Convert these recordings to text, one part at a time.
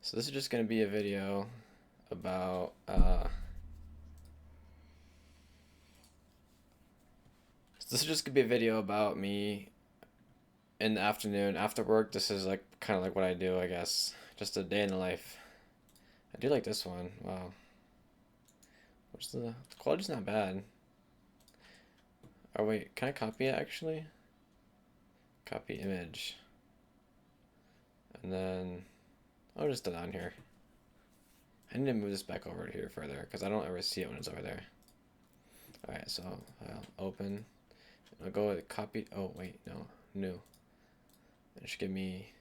So this is just going to be a video about me in the afternoon after work. This is like kind of like what I do, I guess. Just a day in the life. I do like this one. Wow. The quality's not bad. Oh wait, can I copy it actually? Copy image. And then I'll just do it on here. I need to move this back over here further because I don't ever see it when it's over there. Alright, so I'll open. I'll go with copy. Oh wait, no, new. It should give me.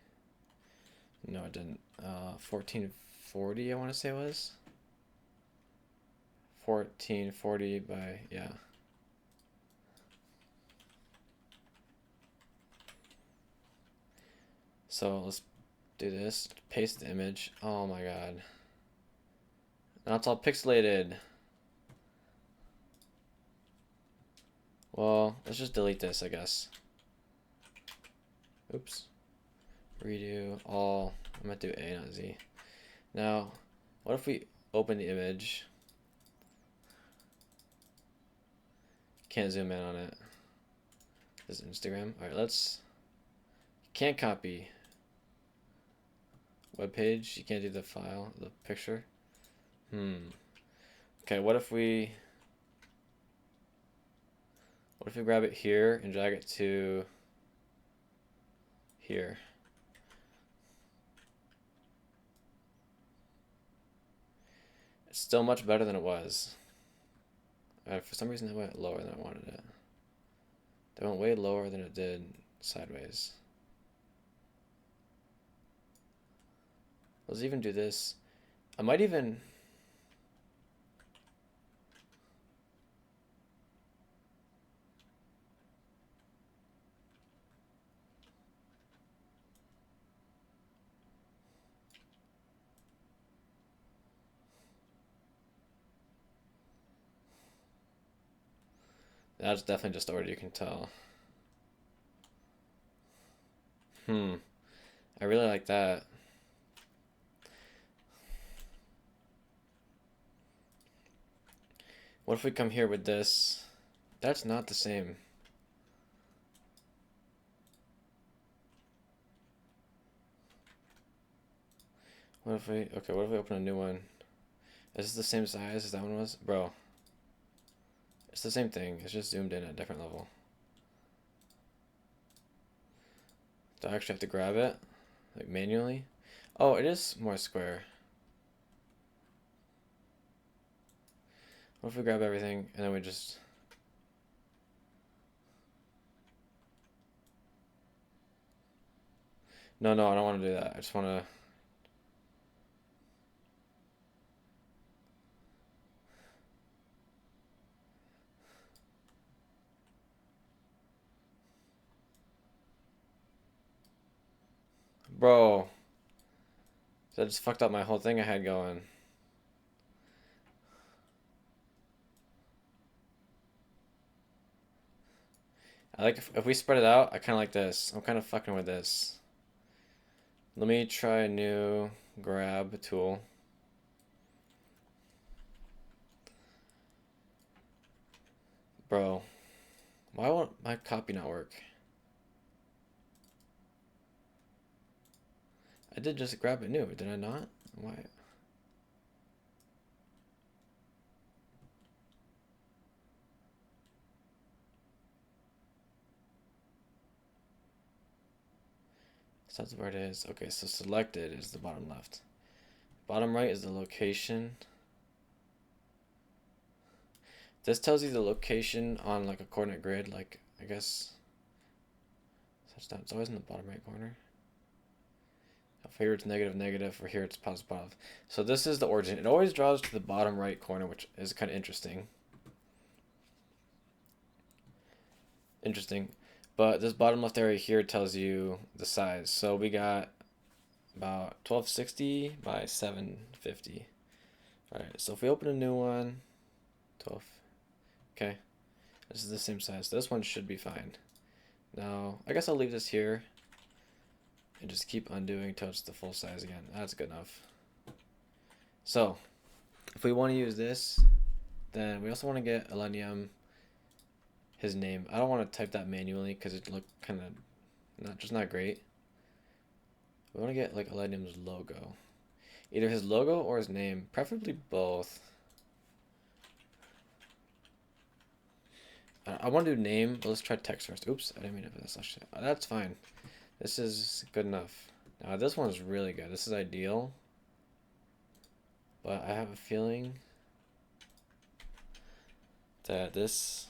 No, it didn't. 1440. I want to say it was 1440 by yeah. So let's do this. Paste the image. Oh my god. Now it's all pixelated. Well, let's just delete this, I guess. Oops. Redo all. I'm gonna do A, not Z. Now, what if we open the image? Can't zoom in on it. This is Instagram. Alright, let's. Can't copy. Web page. You can't do the file, the picture. Okay, what if we grab it here and drag it to here? It's still much better than it was. For some reason, it went lower than I wanted it. It went way lower than it did sideways. Let's even do this. I might even. That's definitely just order, you can tell. I really like that. What if we come here with this? That's not the same. What if we open a new one? Is this the same size as that one was? Bro. It's the same thing. It's just zoomed in at a different level. Do I actually have to grab it? Like manually? Oh, it is more square. What if we grab everything and then we just... No, I don't want to do that. I just want to... Bro. That just fucked up my whole thing I had going. I like if we spread it out, I kind of like this. I'm kind of fucking with this. Let me try a new grab tool. Bro, why won't my copy not work? I did just grab it new, did I not? Why? So that's where it is. Okay, so selected is the bottom left. Bottom right is the location. This tells you the location on like a coordinate grid, like I guess. It's always in the bottom right corner. Up here it's negative, negative. For here it's positive, positive. So this is the origin. It always draws to the bottom right corner, which is kind of interesting. But this bottom left area here tells you the size. So we got about 1260 by 750. All right, so if we open a new one, 12. Okay, this is the same size. This one should be fine. Now, I guess I'll leave this here. And just keep undoing till it's the full size again. That's good enough. So, if we want to use this, then we also want to get Elenium, his name. I don't want to type that manually because it looked kind of not great. We want to get like Elenium's logo. Either his logo or his name, preferably both. I want to do name, but let's try text first. Oops, I didn't mean to put this. That's fine. This is good enough. Now this one's really good. This is ideal. But I have a feeling that this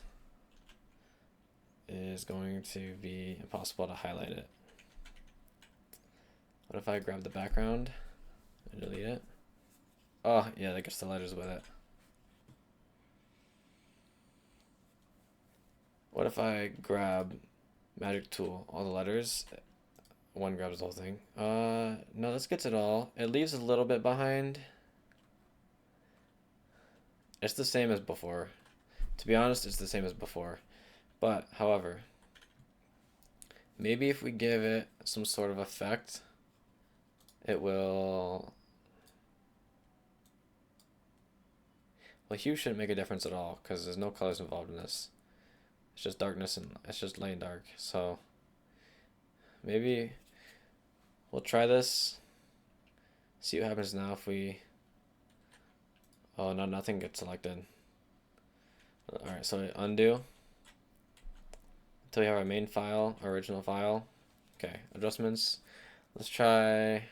is going to be impossible to highlight it. What if I grab the background and delete it? Oh, yeah, that gets the letters with it. What if I grab magic tool, all the letters, one grabs the whole thing. No, this gets it all. It leaves a little bit behind. It's the same as before. To be honest, it's the same as before. But, however, maybe if we give it some sort of effect, it will... Well, hue shouldn't make a difference at all because there's no colors involved in this. It's just darkness and it's just laying dark. So maybe we'll try this. See what happens now if we... Oh, no, nothing gets selected. Alright, so undo. Until we have our main file, our original file. Okay, adjustments. Let's try...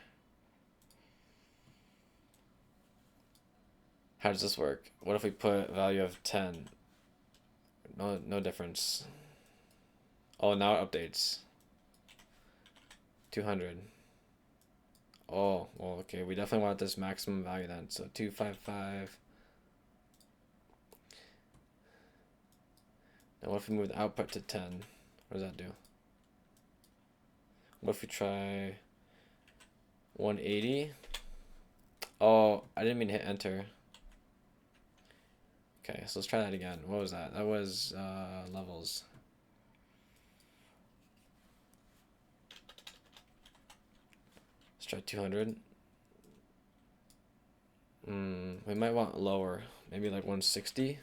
How does this work? What if we put value of 10? No difference. Oh, now it updates. 200. Oh, well, okay. We definitely want this maximum value then. So 255. Now what if we move the output to 10? What does that do? What if we try 180? Oh, I didn't mean to hit enter. Okay, so let's try that again. What was that? That was levels. Let's try 200. We might want lower. Maybe like 160.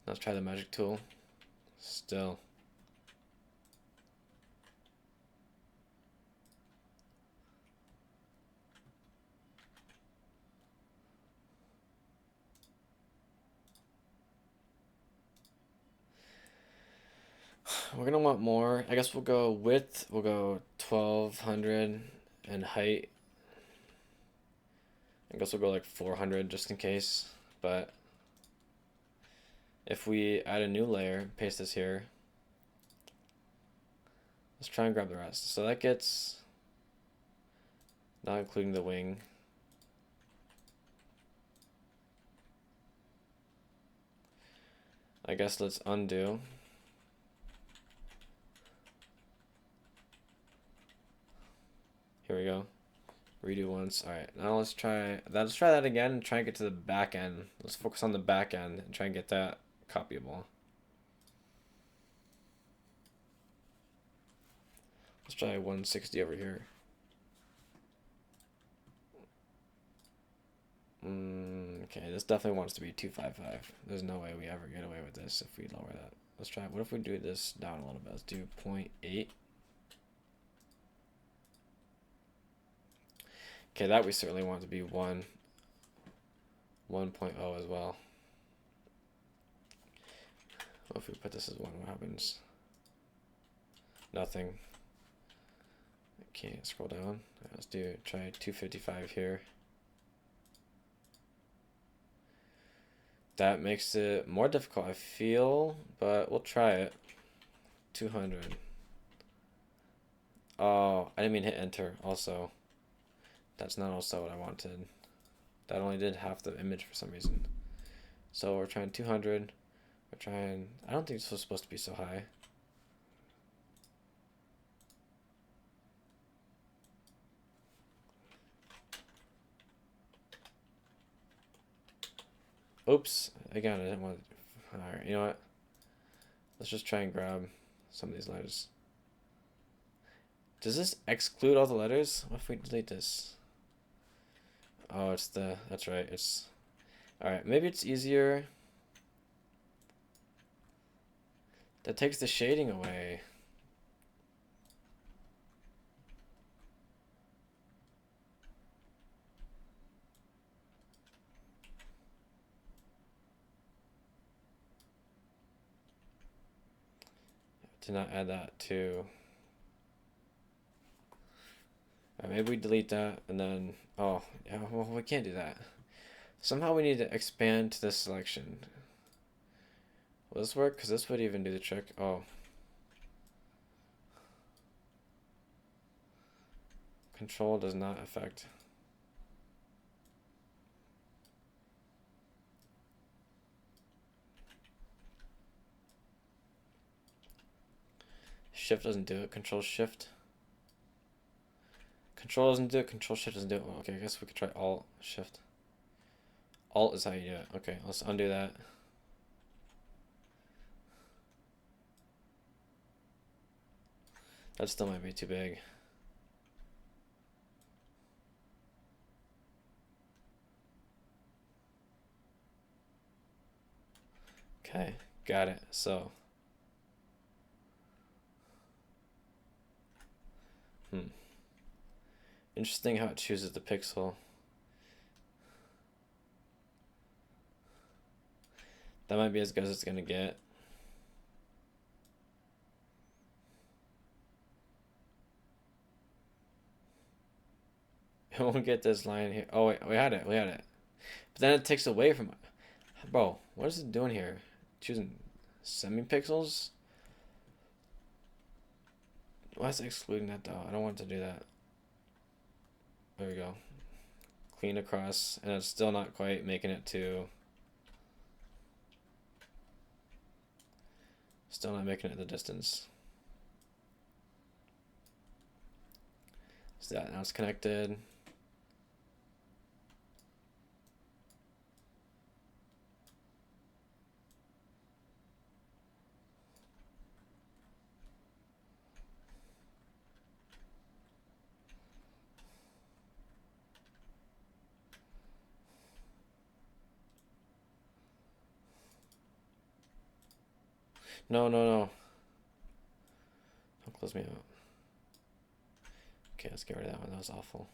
Let's try the magic tool. Still. We're gonna want more. I guess we'll go width. We'll go 1200 and height. I guess we'll go like 400 just in case. But if we add a new layer, paste this here. Let's try and grab the rest. So that gets, not including the wing. I guess let's undo. Here we go. Redo once. Alright, now let's try that again and try and get to the back end. Let's focus on the back end and try and get that copyable. Let's try 160 over here. Okay, this definitely wants to be 255. There's no way we ever get away with this if we lower that. Let's try, what if we do this down a little bit? Let's do 0.8. Okay, that we certainly want to be 1.0 as well. What if we put this as 1? What happens? Nothing. Okay, scroll down. Let's try 255 here. That makes it more difficult, I feel, but we'll try it. 200. Oh, I didn't mean hit enter also. That's not also what I wanted. That only did half the image for some reason. So we're trying 200. We're trying, I don't think this was supposed to be so high. Oops, again, I didn't want to, alright, you know what? Let's just try and grab some of these letters. Does this exclude all the letters? What if we delete this? Oh, it's the, that's right. It's, all right. Maybe it's easier. That takes the shading away. Did not add that too. All right, maybe we delete that and then, oh, yeah, well, we can't do that. Somehow we need to expand to this selection. Will this work? Because this would even do the trick. Oh. Control does not affect. Shift doesn't do it. Control Shift. Control doesn't do it. Control Shift doesn't do it. Well, okay, I guess we could try Alt Shift. Alt is how you do it. Okay, let's undo that. That still might be too big. Okay, got it. So, interesting how it chooses the pixel. That might be as good as it's gonna get. It won't get this line here. Oh wait, we had it. We had it. But then it takes away from it. Bro, what is it doing here? Choosing semi-pixels? Why is it excluding that though? I don't want it to do that. There we go. Clean across, and it's still not quite making it to. Still not making it the distance. So that now it's connected. No, no, no. Don't close me out. Okay, let's get rid of that one. That was awful.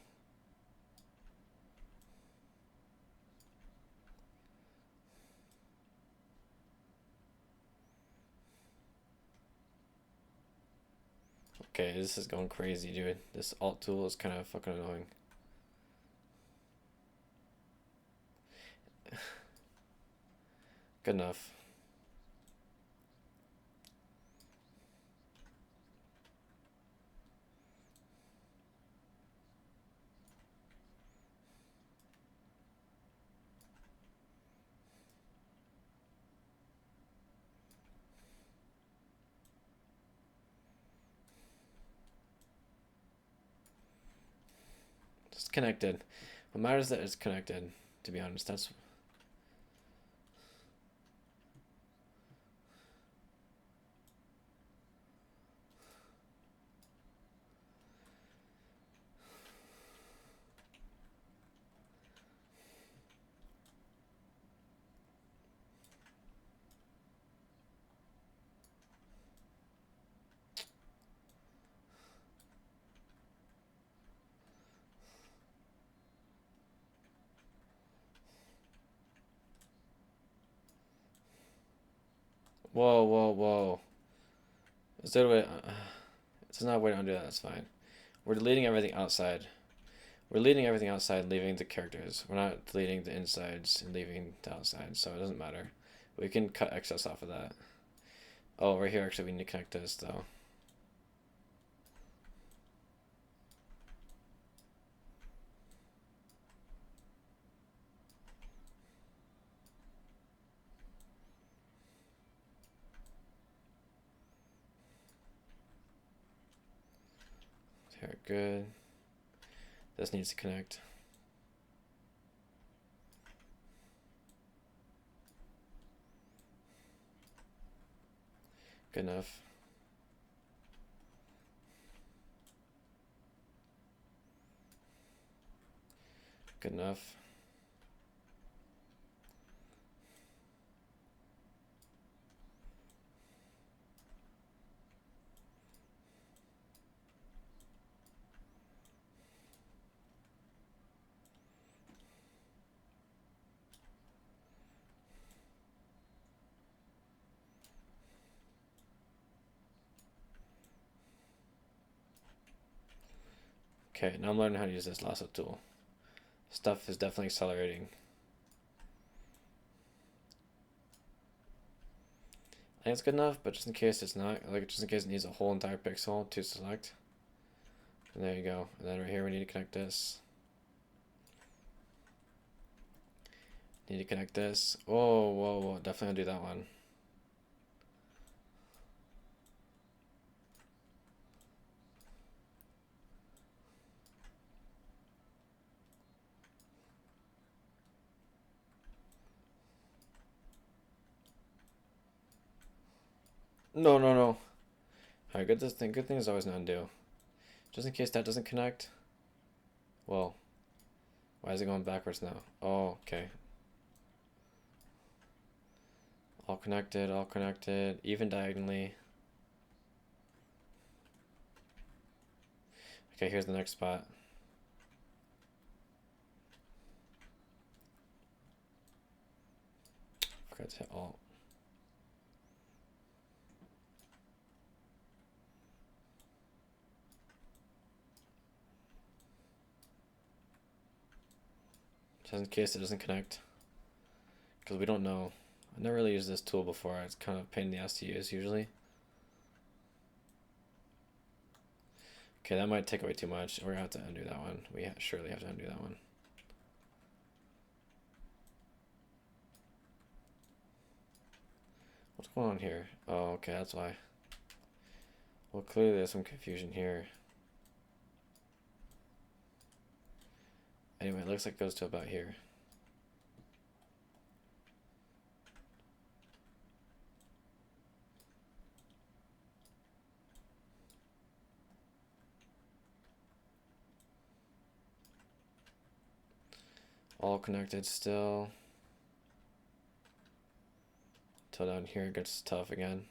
Okay, this is going crazy, dude. This Alt tool is kind of fucking annoying. Good enough. It's connected. What matters is that it's connected, to be honest. That's whoa, whoa, whoa. Is there a way? It's not a way to undo that. That's fine. We're deleting everything outside. We're deleting everything outside, leaving the characters. We're not deleting the insides and leaving the outside, so it doesn't matter. We can cut excess off of that. Oh, right here, actually, we need to connect this, though. Here, good. This needs to connect. Good enough. Good enough. Okay, now I'm learning how to use this lasso tool. Stuff is definitely accelerating. I think it's good enough, but just in case it's not, like just in case it needs a whole entire pixel to select. And there you go. And then right here we need to connect this. Need to connect this. Oh, whoa, whoa, definitely gonna do that one. No, no, no. Alright, good thing is always not undo. Just in case that doesn't connect. Well, why is it going backwards now? Oh, okay. All connected, even diagonally. Okay, here's the next spot. Forgot to hit Alt. Just in case it doesn't connect. Because we don't know. I've never really used this tool before. It's kind of a pain in the ass to use usually. Okay, that might take away too much. We're gonna have to undo that one. We surely have to undo that one. What's going on here? Oh, okay, that's why. Well, clearly there's some confusion here. Anyway, it looks like it goes to about here. All connected still. Till down here it gets tough again.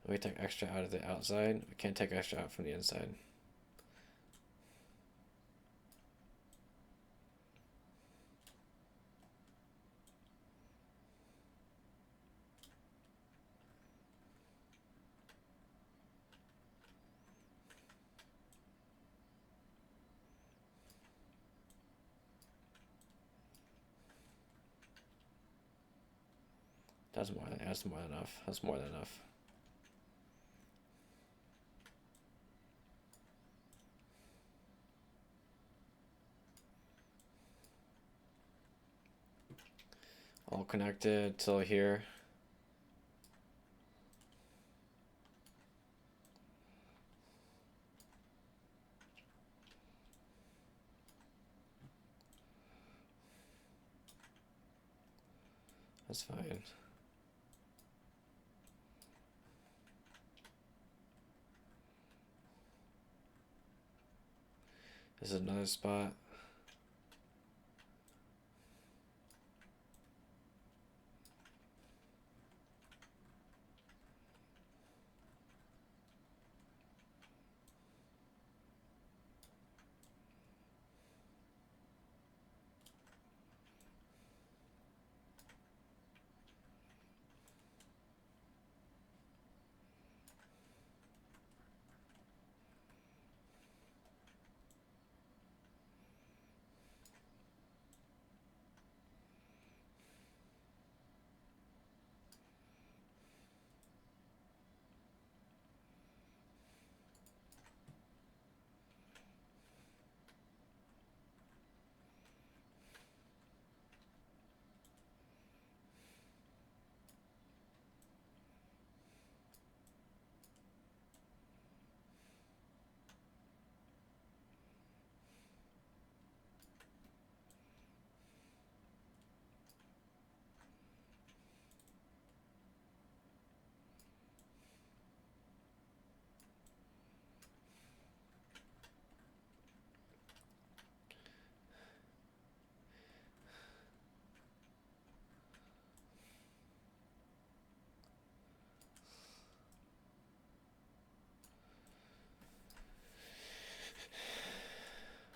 We take extra out of the outside. We can't take extra out from the inside. That's more than enough. That's more than enough. All connected till here. That's fine. This is another spot.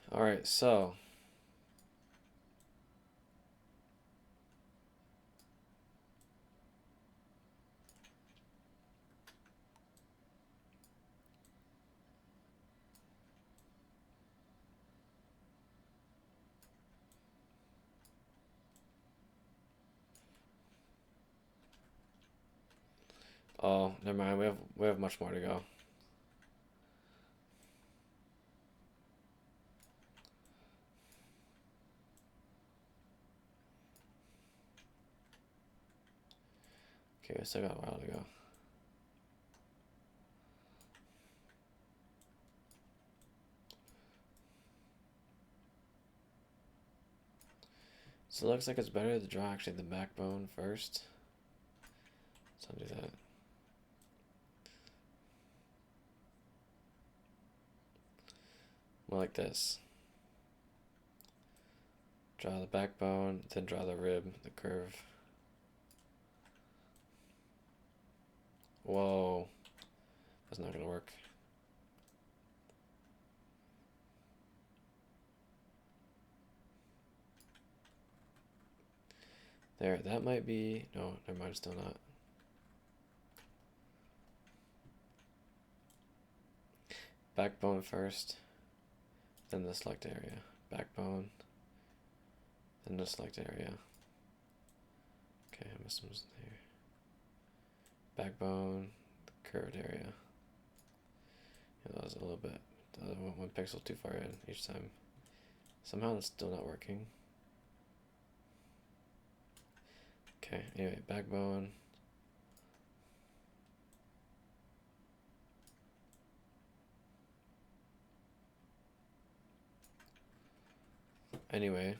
All right, so oh, never mind. We have much more to go. Okay, we still got a while to go. So it looks like it's better to draw actually the backbone first. So I'll do that. More like this. Draw the backbone, then draw the rib, the curve. Whoa. That's not gonna work. There, that might be, no, never mind, still not. Backbone first, then the select area. Backbone, then the select area. Okay, I missed some there. Backbone, the curved area. Yeah, that was a little bit, one pixel too far in each time. Somehow it's still not working. Okay, anyway, backbone. Anyway.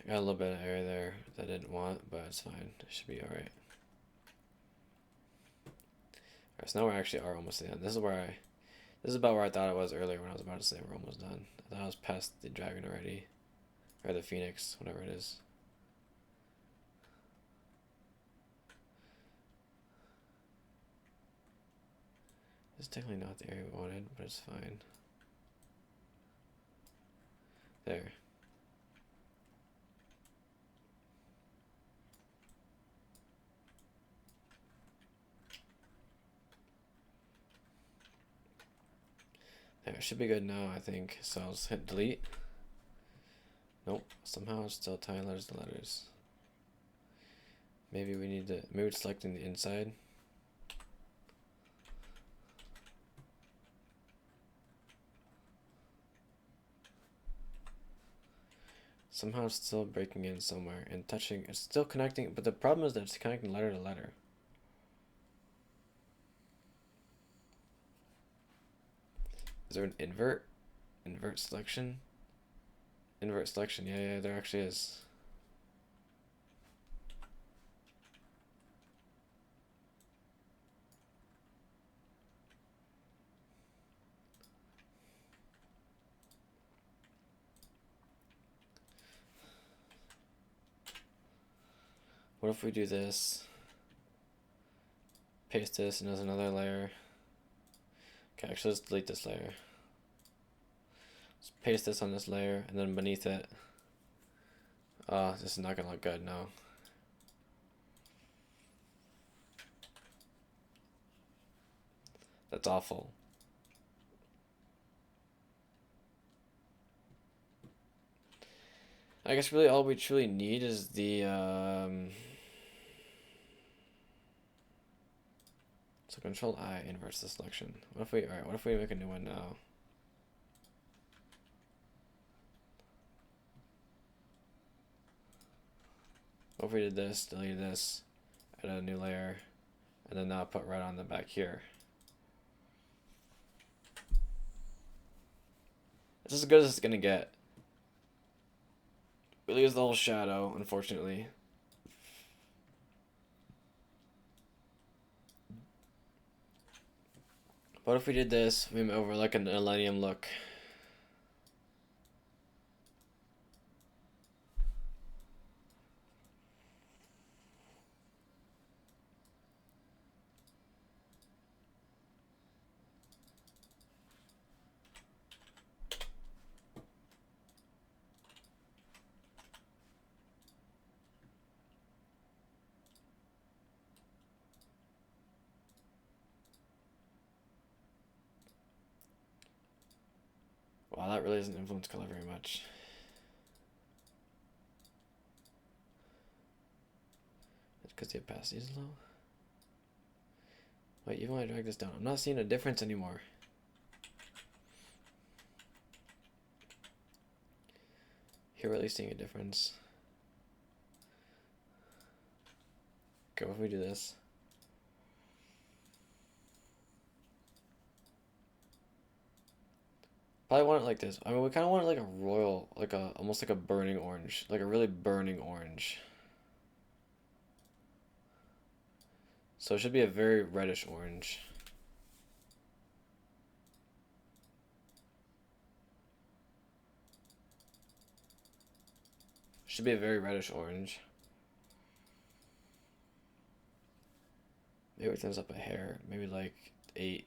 I got a little bit of error there that I didn't want, but it's fine. It should be alright. Alright, so now we actually are almost done. This is about where I thought it was earlier when I was about to say we're almost done. I thought I was past the dragon already. Or the phoenix, whatever it is. It's technically not the area we wanted, but it's fine. There. There, it should be good now, I think. So I'll just hit delete. Nope, somehow it's still tying letters to letters. Maybe we need to, maybe it's selecting the inside. Somehow it's still breaking in somewhere and touching, it's still connecting, but the problem is that it's connecting letter to letter. Is there an invert? Invert selection? Invert selection, yeah, there actually is. What if we do this? Paste this and there's another layer. Okay, actually let's delete this layer. Let's paste this on this layer and then beneath it. Oh, this is not gonna look good, no. That's awful. I guess really all we truly need is the so Control I inverts the selection. What if we make a new one now? What if we did this, delete this, add a new layer, and then now put right on the back here. It's as good as it's gonna get. We lose the whole shadow, unfortunately. What if we did this? We went over like a Millennium look. Wow, that really doesn't influence color very much. It's because the opacity is low. Wait, even when I drag this down, I'm not seeing a difference anymore. Here we're at least seeing a difference. Okay, what if we do this? Probably want it like this. I mean, we kind of want it like a royal, like a almost like a burning orange, like a really burning orange. So it should be a very reddish orange. Should be a very reddish orange. Maybe it turns up a hair, maybe like 8.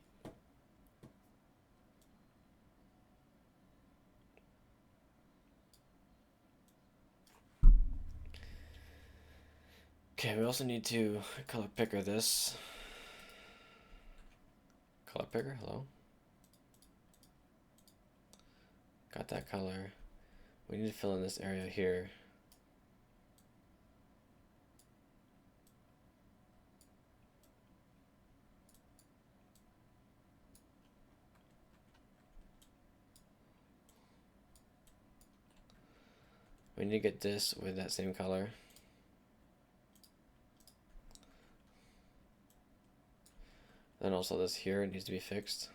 Okay, we also need to color picker this. Color picker, hello? Got that color. We need to fill in this area here. We need to get this with that same color. Then also this here needs to be fixed.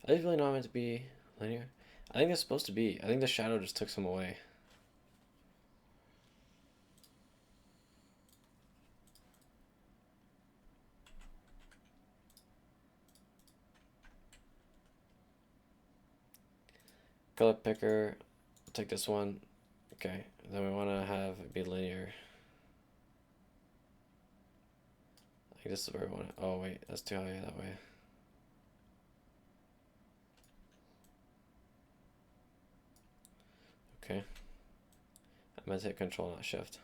Are they really not meant to be linear? I think it's supposed to be. I think the shadow just took some away. Color picker, I'll take this one. Okay, then we want to have it be linear. I think this is where we want it. Oh wait, that's too high that way. Okay. I'm gonna hit control, not shift.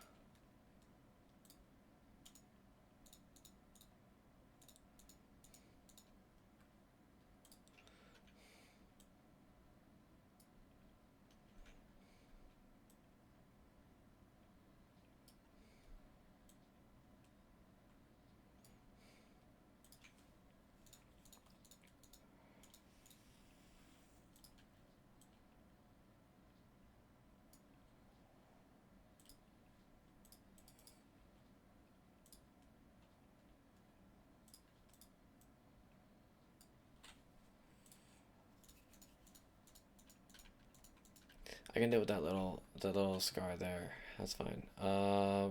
I can deal with that little scar there. That's fine.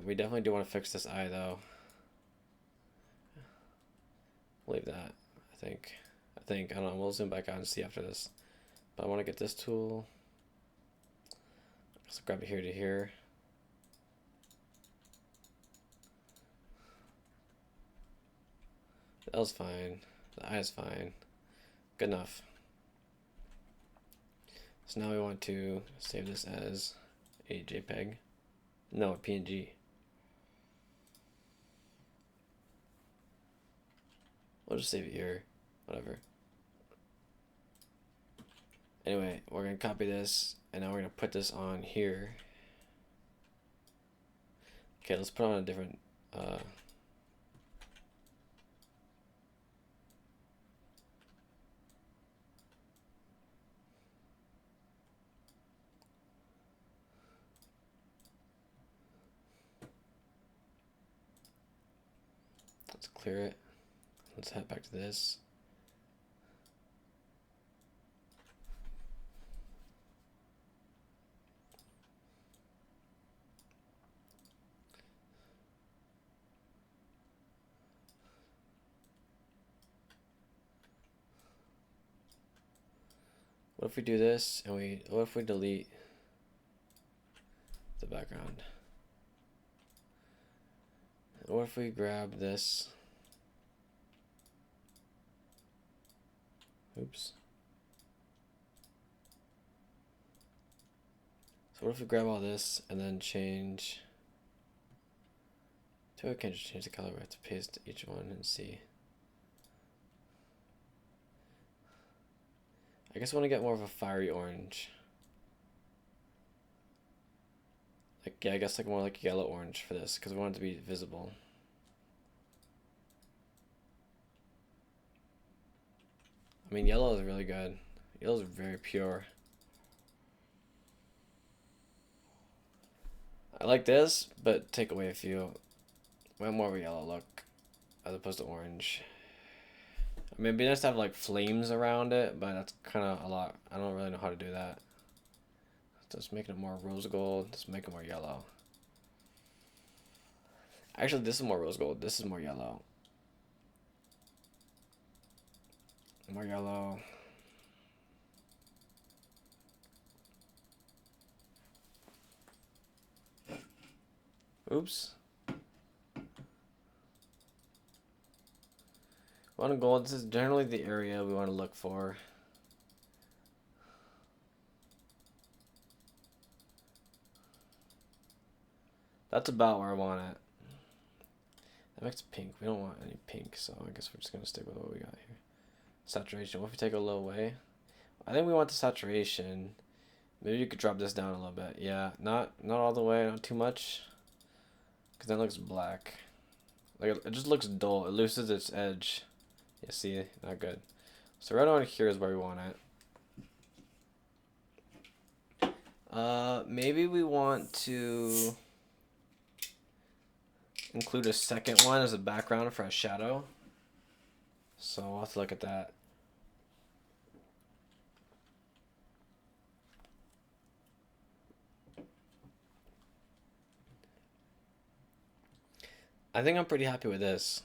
We definitely do want to fix this eye though. Leave that. I don't know. We'll zoom back out and see after this. But I want to get this tool. So grab it here to here. The L's fine. The I is fine. Good enough. So now we want to save this as a JPEG. No, a PNG. We'll just save it here. Whatever. Anyway, we're going to copy this, and now we're going to put this on here. Okay, let's put on a different... let's clear it. Let's head back to this. What if we do this and what if we delete the background? What if we grab this? Oops. So what if we grab all this and then change? So we can't just change the color. We have to paste each one and see. I guess I want to get more of a fiery orange. Like, yeah, I guess like more like yellow orange for this because we want it to be visible. I mean, yellow is really good. Yellow is very pure. I like this, but take away a few. We want more of a yellow look as opposed to orange. I mean, it'd be nice to have like flames around it, but that's kind of a lot. I don't really know how to do that. Just making it more rose gold. Just make it more yellow. Actually, this is more rose gold. This is more yellow. More yellow. Oops. We want to gold. This is generally the area we want to look for. That's about where I want it. That makes pink. We don't want any pink, so I guess we're just going to stick with what we got here. Saturation. What if we take it a little away? I think we want the saturation. Maybe you could drop this down a little bit. Yeah, not all the way, not too much. Because then it looks black. Like it just looks dull. It loses its edge. Yeah, see? Not good. So right on here is where we want it. Maybe we want to include a second one as a background for a shadow. So we'll have to look at that. I think I'm pretty happy with this.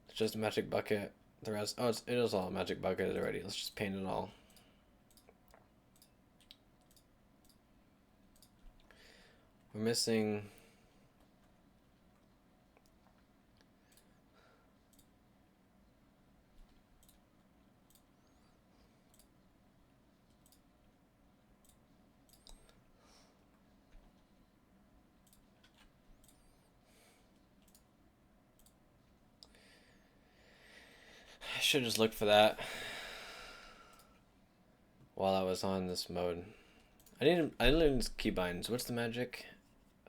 It's just a magic bucket. The rest, oh, it is all a magic bucket already. Let's just paint it all. We're missing. I should just look for that while I was on this mode. I didn't learn keybinds. What's the magic?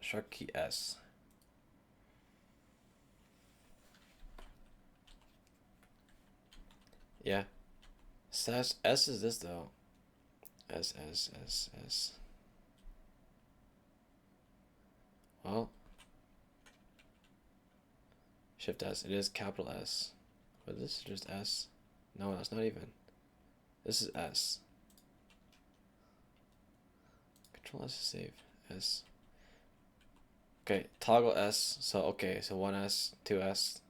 Shark key S. Yeah. S is this though. S. Well. Shift S. It is capital S. But this is just S. No, that's not even. This is S. Control S to save. S. Okay, toggle S. So, okay, so 1S, 2S,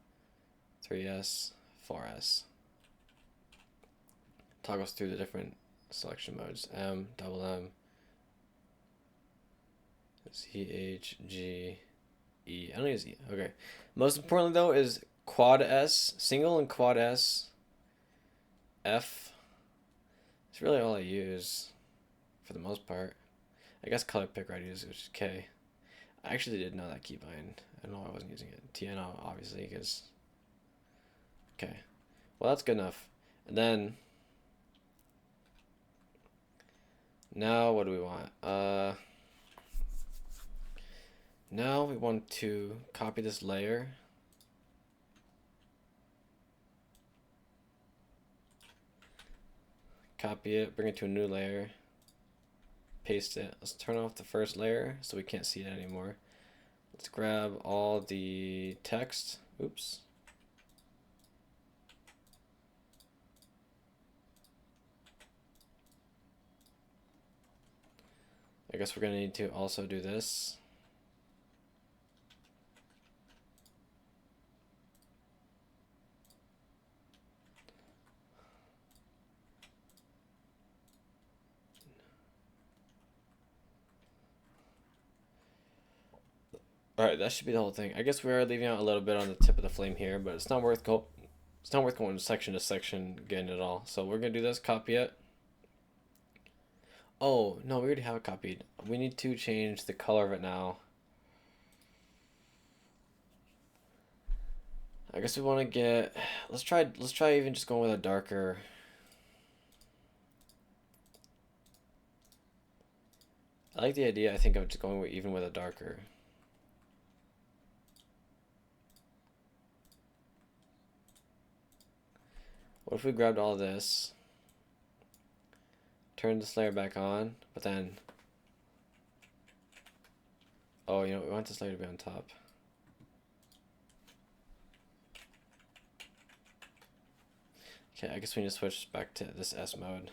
3S, 4S. Toggles through the different selection modes. M, double M, C, H, G, E. I don't use E. Okay. Most importantly, though, is quad S, single and quad S, F. It's really all I use for the most part. I guess color picker I'd use, which is K. I actually didn't know that keybind. I don't know why I wasn't using it. TNO, obviously, because... Okay. Well, that's good enough. And then... Now, what do we want? Now we want to copy this layer. Copy it, bring it to a new layer. Paste it. Let's turn off the first layer so we can't see it anymore. Let's grab all the text. Oops. I guess we're gonna need to also do this. Alright, that should be the whole thing. I guess we are leaving out a little bit on the tip of the flame here, but it's not worth going section to section getting it all. So we're gonna do this, copy it. Oh, no, we already have it copied. We need to change the color of it now. I guess we want to get, let's try even just going with a darker. I like the idea, I think, of just going with, even with a darker. What if we grabbed all this, turned this layer back on, but then, oh, you know, we want this layer to be on top. Okay, I guess we need to switch back to this S mode.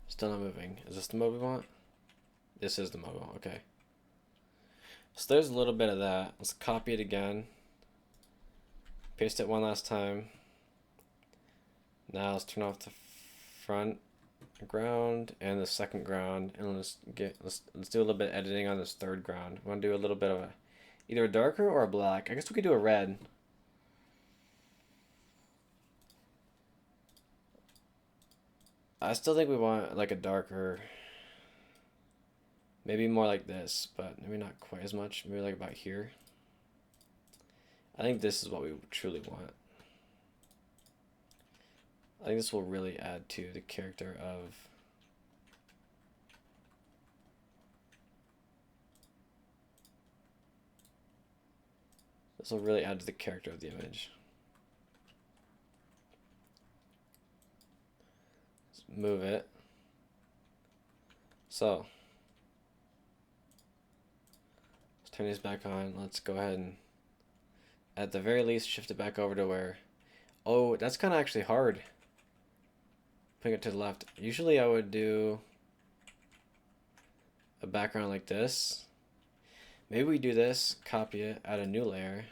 Still not moving. Is this the mode we want? This is the mode, okay. So there's a little bit of that. Let's copy it again. Paste it one last time. Now let's turn off the front ground and the second ground, and let's do a little bit of editing on this third ground. We want to do a little bit of a either a darker or a black. I guess we could do a red. I still think we want like a darker, maybe more like this, but maybe not quite as much. Maybe like about here. I think this is what we truly want. I think this will really add to the character of this will really add to the character of the image. Let's move it. So let's turn these back on. Let's go ahead and at the very least shift it back over to where, oh, that's kind of actually hard. Putting it to the left. Usually I would do a background like this. Maybe we do this, copy it, add a new layer,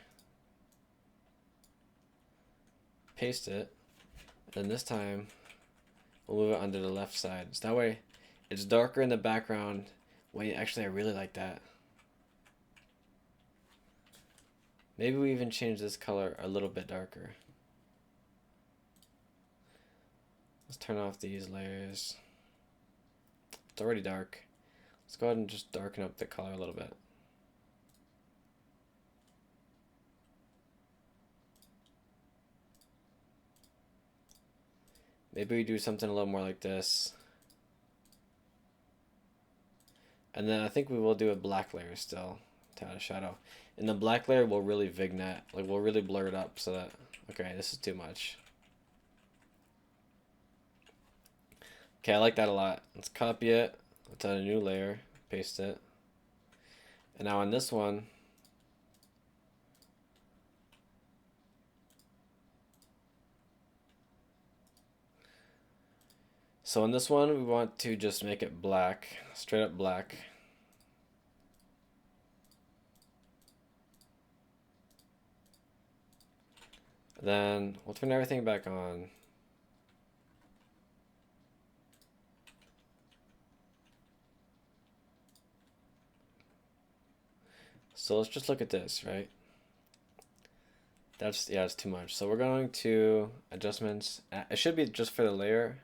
paste it, and then this time we'll move it onto the left side. So that way it's darker in the background. Wait, actually I really like that. Maybe we even change this color a little bit darker. Let's turn off these layers. It's already dark. Let's go ahead and just darken up the color a little bit. Maybe we do something a little more like this. And then I think we will do a black layer still to add a shadow. And the black layer will really vignette, like we'll really blur it up so that, okay, this is too much. Okay, I like that a lot. Let's copy it. Let's add a new layer, paste it. And now on this one, so on this one, we want to just make it black, straight up black. Then we'll turn everything back on. So let's just look at this, right? That's, yeah, it's too much. So we're going to adjustments. It should be just for the layer,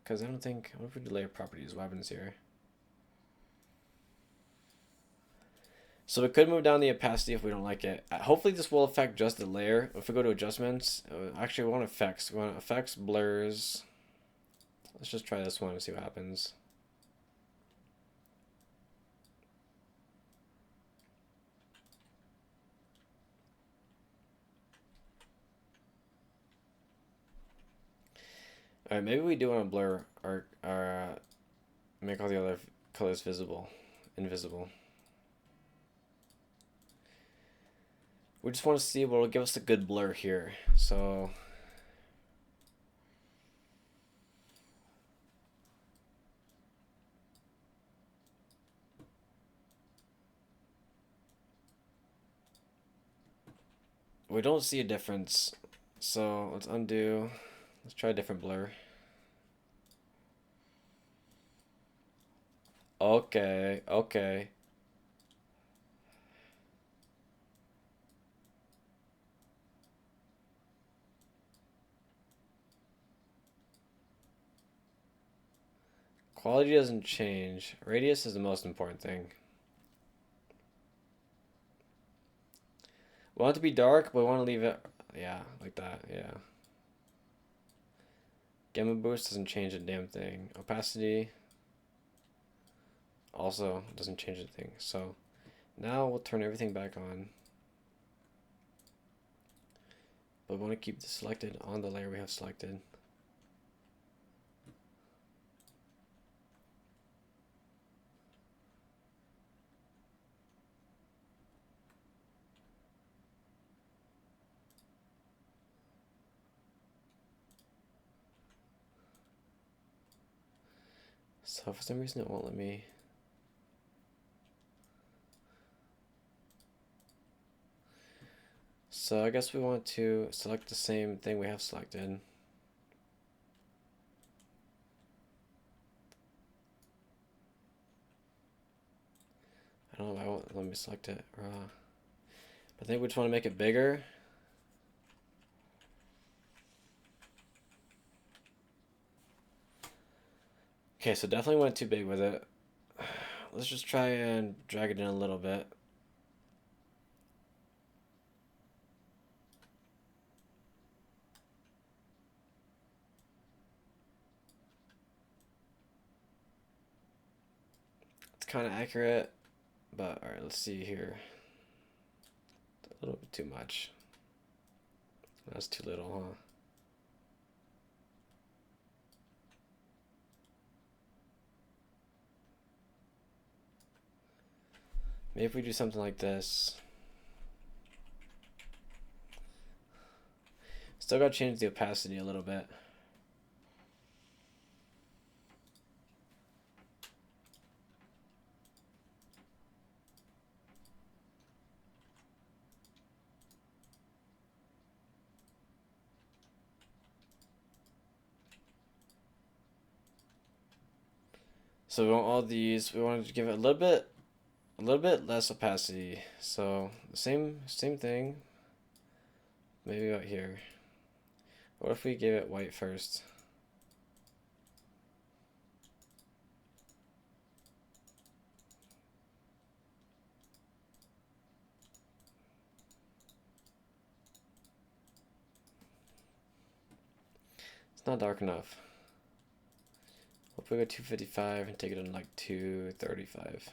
because I don't think, what if we do layer properties? What happens here? So we could move down the opacity if we don't like it. Hopefully this will affect just the layer. If we go to adjustments, actually we want effects. We want effects, blurs. Let's just try this one and see what happens. All right, maybe we do want to blur our make all the other colors invisible. We just want to see what will give us a good blur here. So we don't see a difference. So let's undo. Let's try a different blur. Okay, okay. Quality doesn't change. Radius is the most important thing. We want it to be dark, but we want to leave it, yeah, like that, yeah. Gamma boost doesn't change a damn thing. Opacity also doesn't change a thing. So now we'll turn everything back on. But we want to keep this selected on the layer we have selected. So for some reason it won't let me. So I guess we want to select the same thing we have selected. I don't know why it won't let me select it. I think we just want to make it bigger. Okay, so definitely went too big with it. Let's just try and drag it in a little bit. It's kind of accurate, but all right, let's see here. A little bit too much. That's too little, huh? Maybe if we do something like this. Still got to change the opacity a little bit. So we want all these. We wanted to give it a little bit less opacity. So the same thing. Maybe about here. What if we gave it white first? It's not dark enough. What if we go 255 and take it in like 235?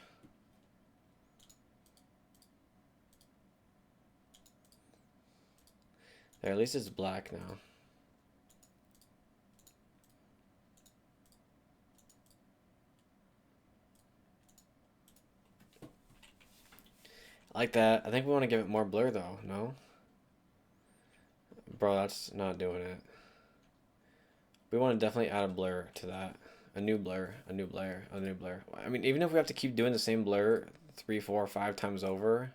There, at least it's black now. I like that. I think we want to give it more blur though, no? Bro, that's not doing it. We want to definitely add a blur to that. A new blur, a new blur, a new blur. I mean, even if we have to keep doing the same blur 3, 4, 5 times over.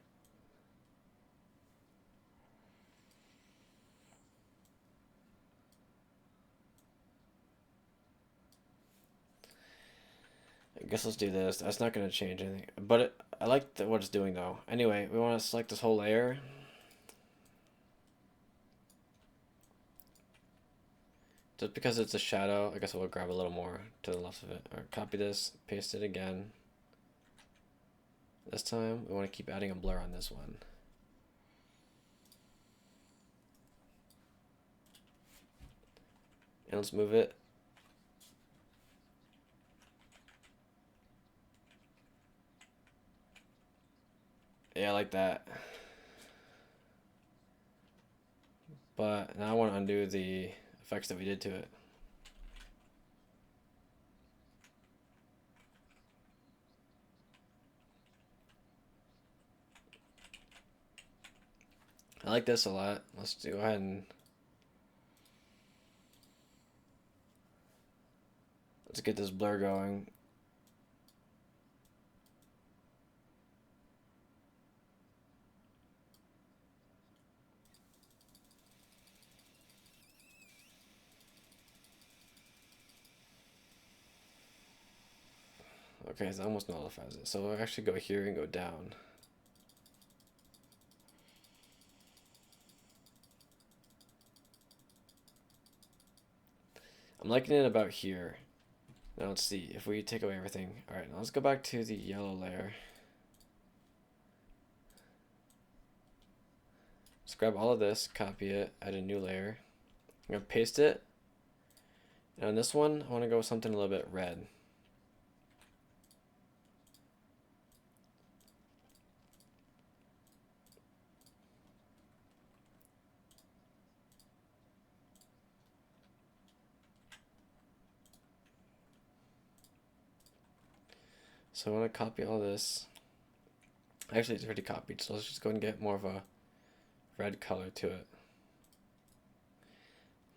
I guess let's do this. That's not going to change anything. But I like what it's doing though. Anyway, we want to select this whole layer. Just because it's a shadow, I guess we'll grab a little more to the left of it. Or copy this, paste it again. This time, we want to keep adding a blur on this one. And let's move it. Yeah, I like that. But now I want to undo the effects that we did to it. I like this a lot. Let's go ahead and let's get this blur going. Okay, it almost nullifies it. So we'll actually go here and go down. I'm liking it about here. Now let's see if we take away everything. All right, now let's go back to the yellow layer. Let's grab all of this, copy it, add a new layer. I'm gonna paste it. And on this one, I want to go with something a little bit red. So I want to copy all this. Actually, it's already copied, so let's just go and get more of a red color to it.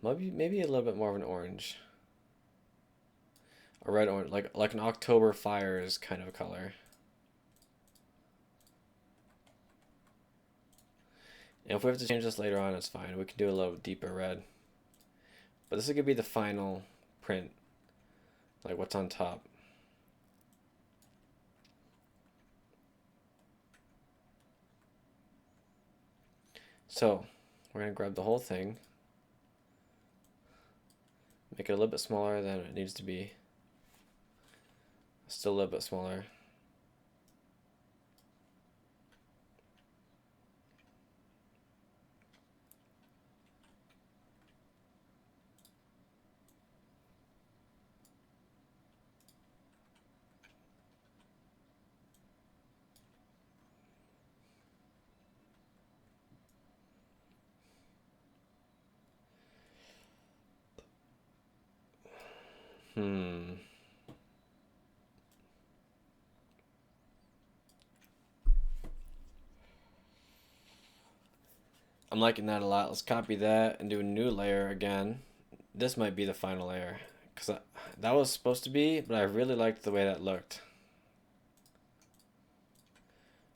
Maybe a little bit more of an orange. A red orange, like an October Fires kind of color. And if we have to change this later on, it's fine. We can do a little deeper red. But this is gonna be the final print, like what's on top. So we're gonna grab the whole thing, make it a little bit smaller than it needs to be. Still a little bit smaller. I'm liking that a lot. Let's copy that and do a new layer again. This might be the final layer, because that was supposed to be, but I really liked the way that looked.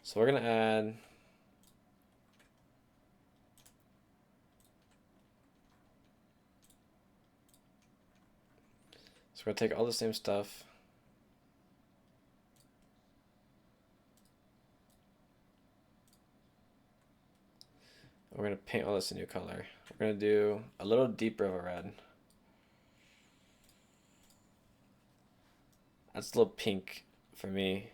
So we're gonna add we're gonna take all the same stuff. We're gonna paint all this a new color. We're gonna do a little deeper of a red. That's a little pink for me.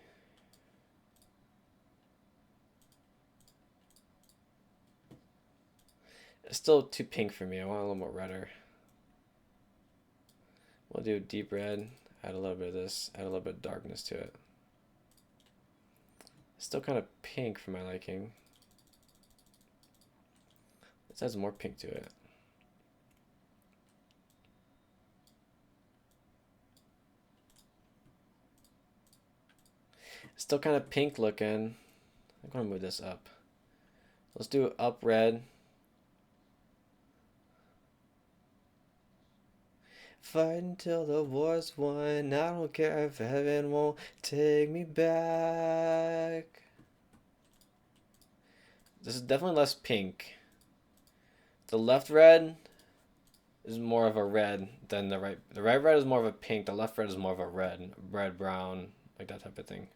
It's still too pink for me. I want a little more redder. We'll do deep red, add a little bit of this, add a little bit of darkness to it. It's still kind of pink for my liking. This adds more pink to it. It's still kind of pink looking. I'm gonna move this up. Let's do up red. Fight until the war's won. I don't care if heaven won't take me back. This is definitely less pink. The left red is more of a red than the right. The right red is more of a pink. The left red is more of a red brown, like that type of thing.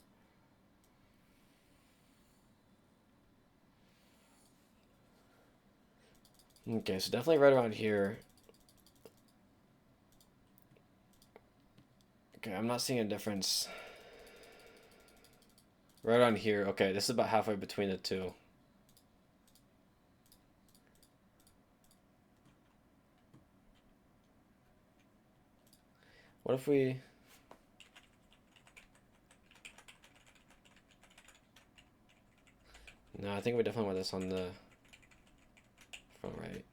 Okay, so definitely right around here. Okay, I'm not seeing a difference. Right on here. Okay, this is about halfway between the two. What if we... No, I think we definitely want this on the front right.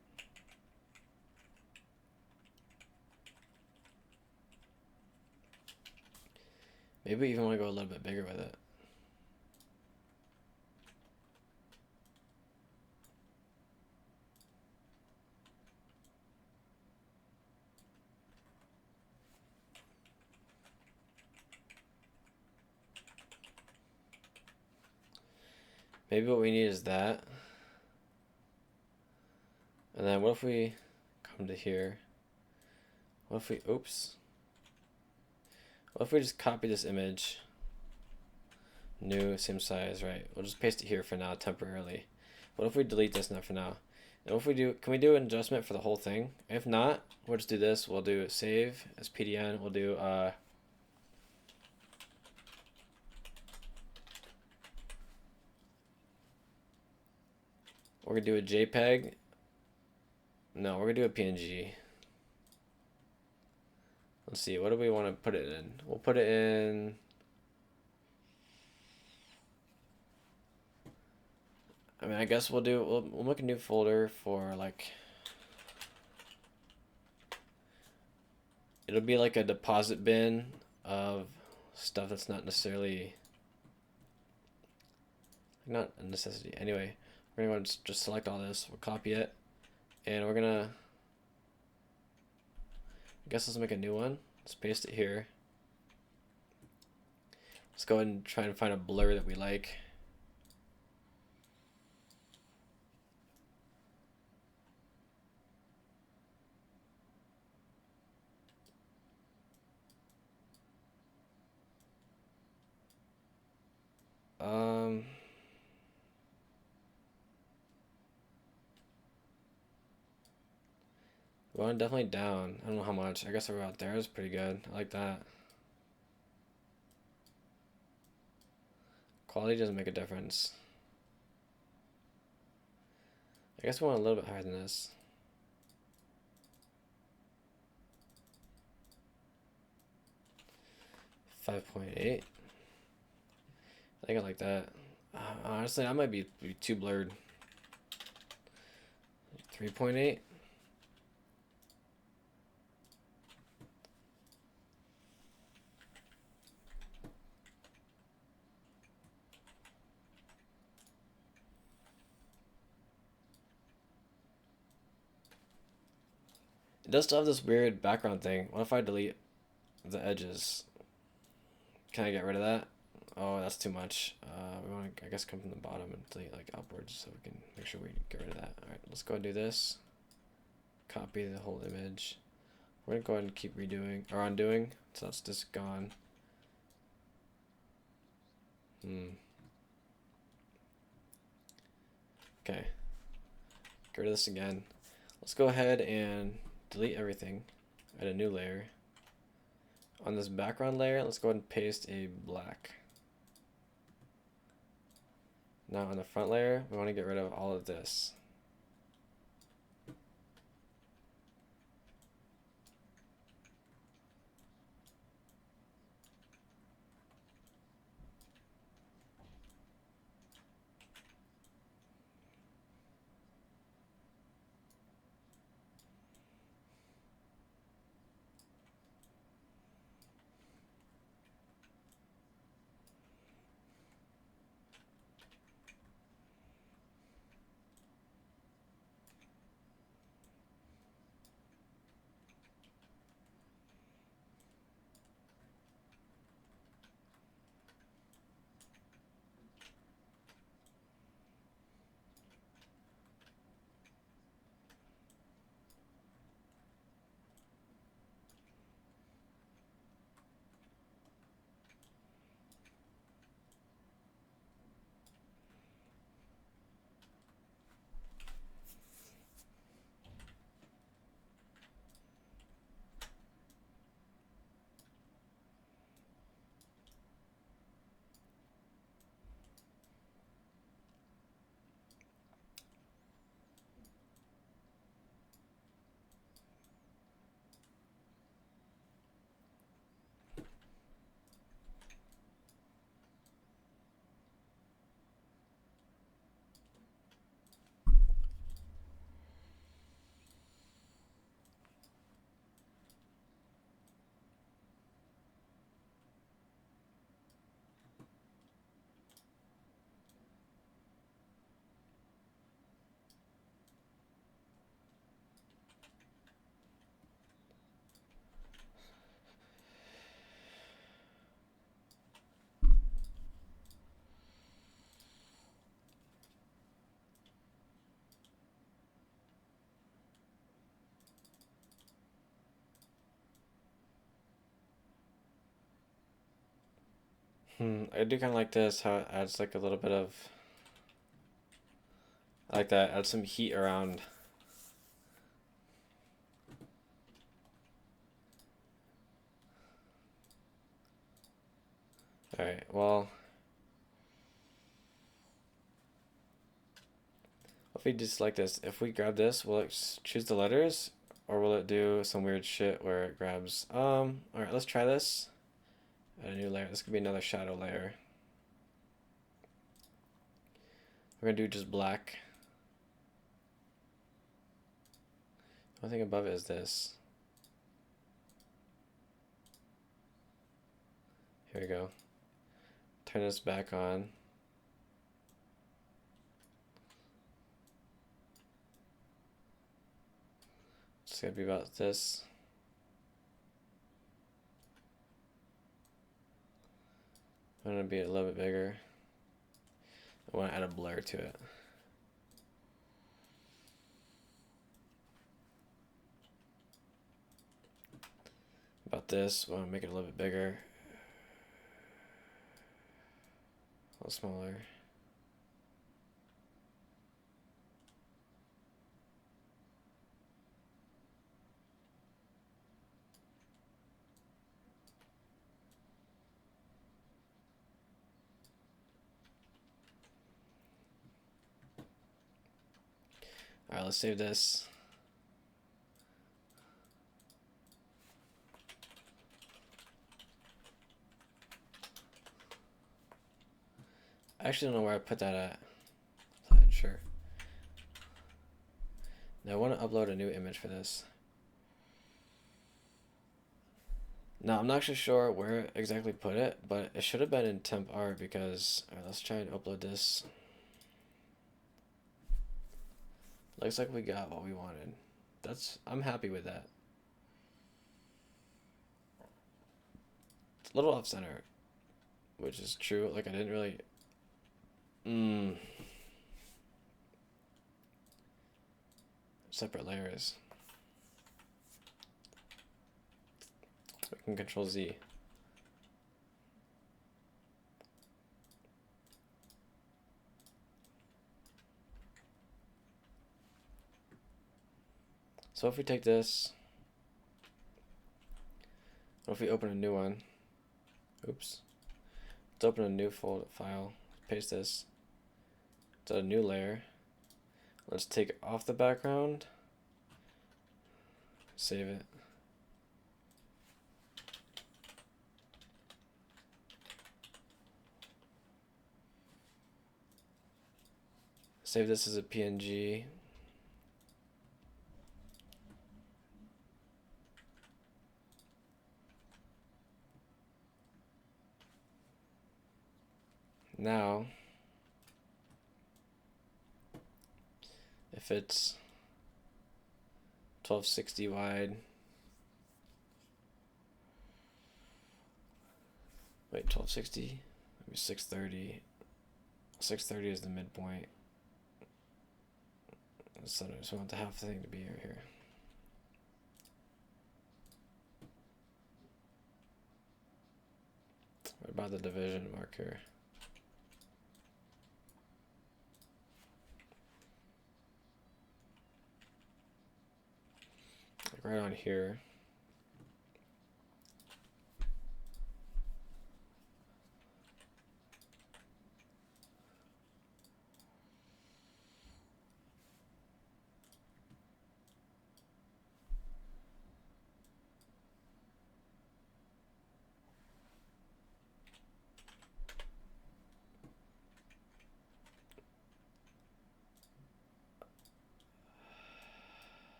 Maybe we even want to go a little bit bigger with it. Maybe what we need is that. And then what if we come to here? What if we, oops. What if we just copy this image New, same size, right? We'll just paste it here for now, temporarily. What if we delete this now for now? And if we do, can we do an adjustment for the whole thing? If not, we'll just do this. We'll do save as PDN. We'll do we're gonna do a JPEG. No, we're gonna do a PNG. Let's see, what do we want to put it in? We'll put it in. I mean, I guess we'll make a new folder for like, it'll be like a deposit bin of stuff that's not necessarily, not a necessity. Anyway, we're gonna just select all this, we'll copy it, and we're gonna, I guess let's make a new one. Let's paste it here. Let's go ahead and try and find a blur that we like. Going definitely down. I don't know how much. I guess about there is pretty good. I like that. Quality doesn't make a difference. I guess we want a little bit higher than this. .8. I think I like that. Honestly, I might be too blurred. 3.8. It does still have this weird background thing. What if I delete the edges? Can I get rid of that? Oh, that's too much. We want to, I guess, come from the bottom and delete like upwards so we can make sure we get rid of that. All right, let's go and do this. Copy the whole image. We're gonna go ahead and keep redoing or undoing, so that's just gone. Okay. Get rid of this again. Let's go ahead and delete everything. Add a new layer. On this background layer, let's go ahead and paste a black. Now on the front layer, we want to get rid of all of this. I do kind of like this, how it adds like a little bit of, I like that, add some heat around. Alright, well, if we just like this, if we grab this, will it choose the letters? Or will it do some weird shit where it grabs, alright, let's try this. Add a new layer, this could be another shadow layer. We're gonna do just black. The only thing above it is this. Here we go. Turn this back on. It's gonna be about this. I'm gonna be a little bit bigger. I want to add a blur to it. About this, I want to make it a little bit bigger. A little smaller. Alright, let's save this. I actually don't know where I put that at. Sure. Now I want to upload a new image for this. Now I'm not actually sure where exactly put it, but it should have been in temp art because, alright, let's try and upload this. Looks like we got what we wanted. I'm happy with that. It's a little off center, which is true. Like I didn't really. Separate layers. We can control Z. So if we take this, what if we open a new one? Oops. Let's open a new file. Paste this. Let's add a new layer. Let's take it off the background. Save it. Save this as a PNG. Now, if it's 1260 wide, wait, 1260, maybe 630. 630 is the midpoint. So I just want the half thing to be right here. What about the division marker? Like right on here.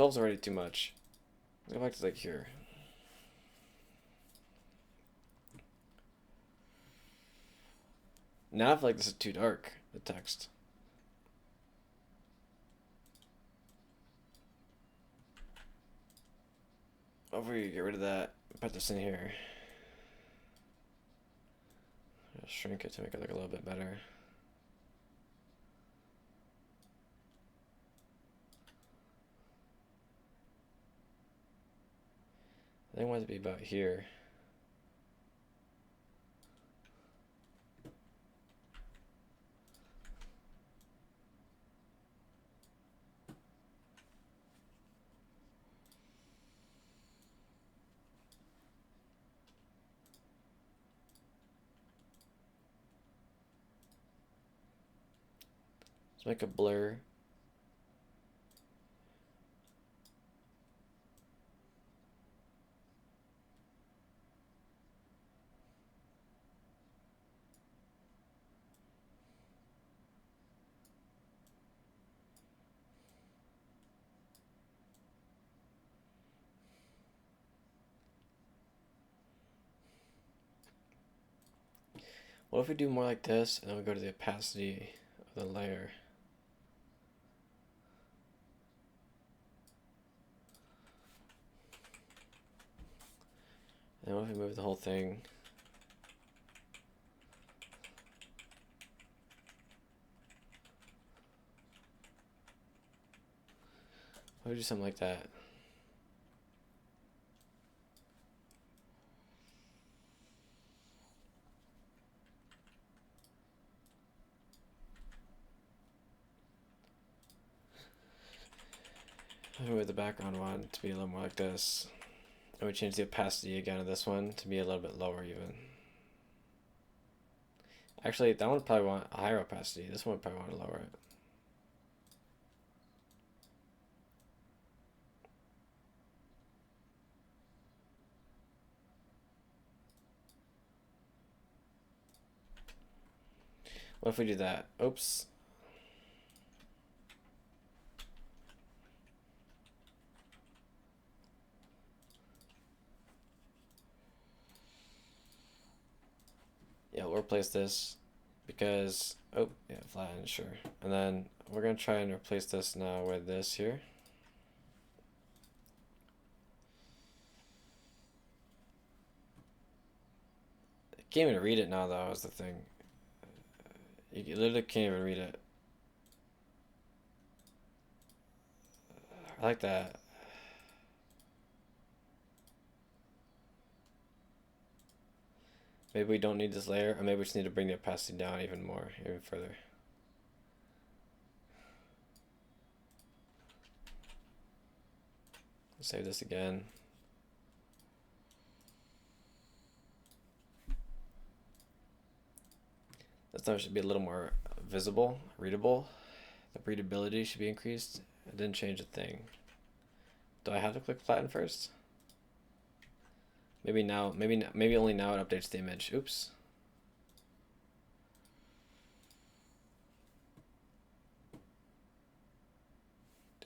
12's already too much. Let's go back to like here. Now I feel like this is too dark, the text. Over here, get rid of that. Put this in here. I'll shrink it to make it look a little bit better. I think I want it to be about here. Let's make a blur. What if we do more like this, and then we go to the opacity of the layer? And what if we move the whole thing? What if we do something like that? Move the background one to be a little more like this. And we change the opacity again of this one to be a little bit lower even. Actually, that one would probably want a higher opacity. This one would probably want to lower it. What if we do that? Oops. Yeah, we'll replace this because, oh, yeah, flatten, sure. And then we're going to try and replace this now with this here. I can't even read it now, though, is the thing. You literally can't even read it. I like that. Maybe we don't need this layer, or maybe we just need to bring the opacity down even more, even further. Save this again. This time should be a little more visible, readable. The readability should be increased. I didn't change a thing. Do I have to click flatten first? Maybe now, maybe only now it updates the image. Oops.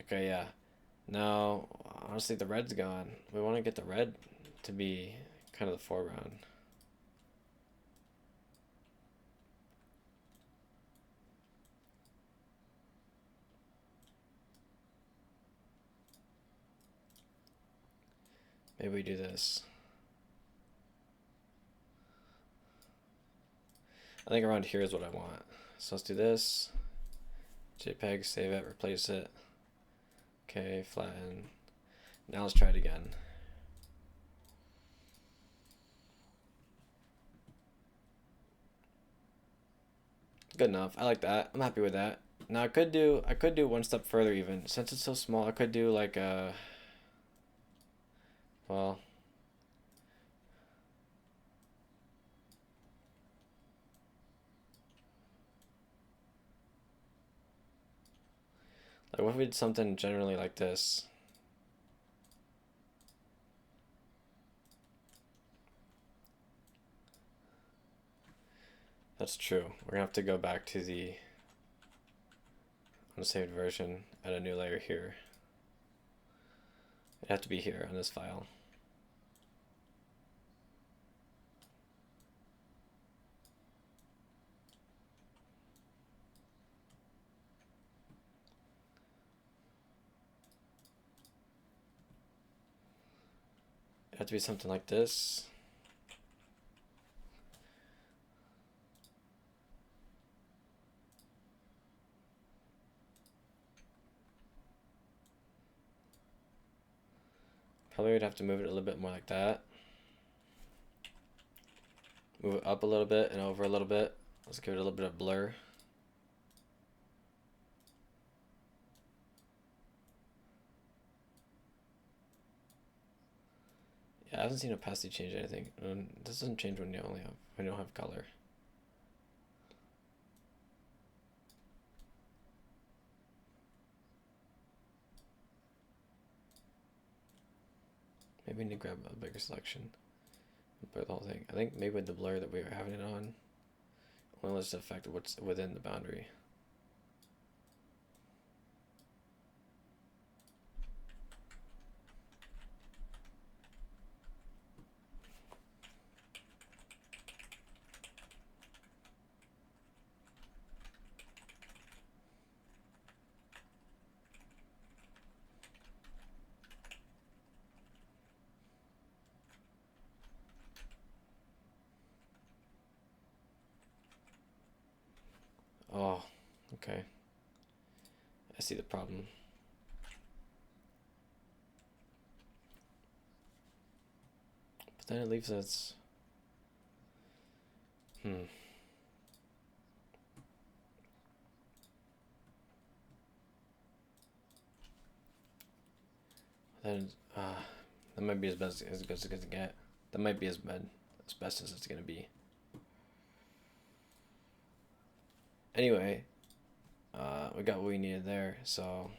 Okay, yeah. Now, honestly, the red's gone. We want to get the red to be kind of the foreground. Maybe we do this. I think around here is what I want. So let's do this. JPEG, save it, replace it. Okay, flatten. Now let's try it again. Good enough. I like that. I'm happy with that. Now I could do one step further even. Since it's so small, I could do like a, well, like what if we did something generally like this? That's true. We're gonna have to go back to the unsaved version, add a new layer here. It have to be here on this file. It have to be something like this. Probably would have to move it a little bit more like that. Move it up a little bit and over a little bit. Let's give it a little bit of blur. Yeah, I haven't seen opacity change anything. This doesn't change when you don't have color. Maybe we need to grab a bigger selection. Blur the whole thing. I think maybe with the blur that we were having it on, only lets it affect what's within the boundary. Oh, okay. I see the problem. But then it leaves us. Then that might be as best as good as it can get. That might be as best as it's gonna be. Anyway, we got what we needed there, so